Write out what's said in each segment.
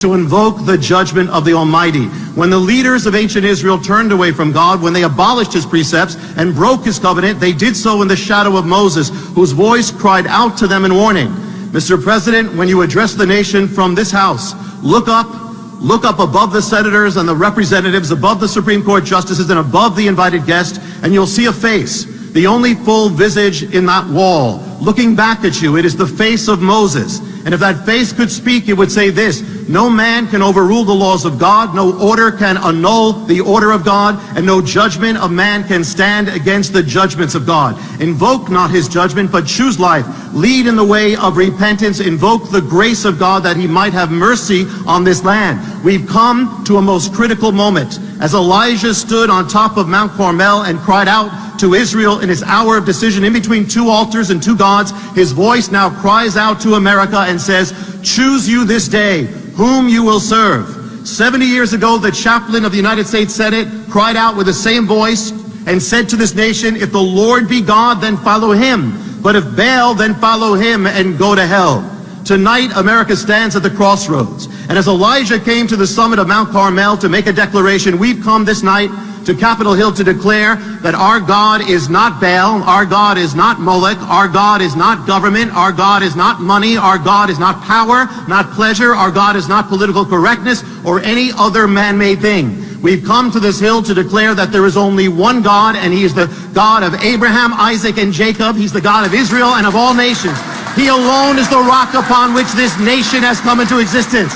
to invoke the judgment of the Almighty. When the leaders of ancient Israel turned away from God, when they abolished his precepts and broke his covenant, they did so in the shadow of Moses, whose voice cried out to them in warning. Mr. President, when you address the nation from this house, look up above the senators and the representatives, above the Supreme Court justices and above the invited guests, and you'll see a face, the only full visage in that wall, looking back at you. It is the face of Moses. And if that face could speak, it would say this: no man can overrule the laws of God, no order can annul the order of God, and no judgment of man can stand against the judgments of God. Invoke not his judgment, but choose life. Lead in the way of repentance. Invoke the grace of God that he might have mercy on this land. We've come to a most critical moment. As Elijah stood on top of Mount Carmel and cried out to Israel in his hour of decision, in between two altars and two gods, his voice now cries out to America and says, choose you this day whom you will serve. 70 years ago, the chaplain of the United States Senate cried out with the same voice and said to this nation, if the Lord be God, then follow him. But if Baal, then follow him and go to hell. Tonight, America stands at the crossroads. And as Elijah came to the summit of Mount Carmel to make a declaration, we've come this night to Capitol Hill to declare that our God is not Baal, our God is not Moloch, our God is not government, our God is not money, our God is not power, not pleasure, our God is not political correctness or any other man-made thing. We've come to this hill to declare that there is only one God, and he is the God of Abraham, Isaac, and Jacob. He's the God of Israel and of all nations. He alone is the rock upon which this nation has come into existence.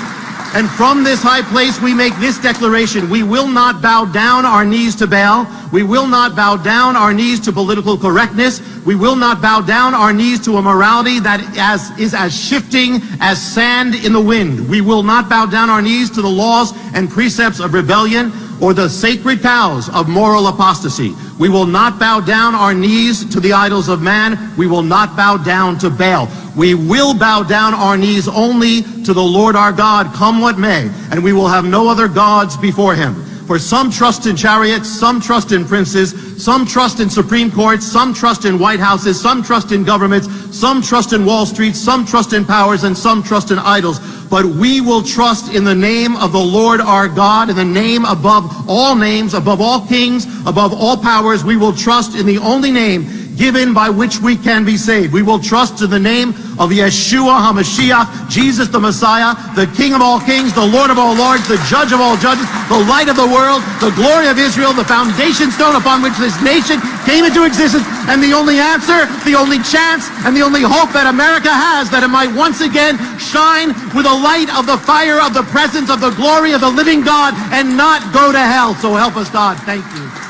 And from this high place we make this declaration: we will not bow down our knees to Baal. We will not bow down our knees to political correctness. We will not bow down our knees to a morality that is as shifting as sand in the wind. We will not bow down our knees to the laws and precepts of rebellion or the sacred cows of moral apostasy. We will not bow down our knees to the idols of man. We will not bow down to Baal. We will bow down our knees only to the Lord our God, come what may, and we will have no other gods before him. For some trust in chariots, some trust in princes, some trust in Supreme Courts, some trust in White Houses, some trust in governments, some trust in Wall Street, some trust in powers, and some trust in idols. But we will trust in the name of the Lord our God, in the name above all names, above all kings, above all powers. We will trust in the only name given by which we can be saved. We will trust in the name of Yeshua HaMashiach, Jesus the Messiah, the King of all kings, the Lord of all lords, the Judge of all judges, the light of the world, the glory of Israel, the foundation stone upon which this nation came into existence, and the only answer, the only chance, and the only hope that America has, that it might once again shine with the light of the fire of the presence of the glory of the living God and not go to hell. So help us God. Thank you.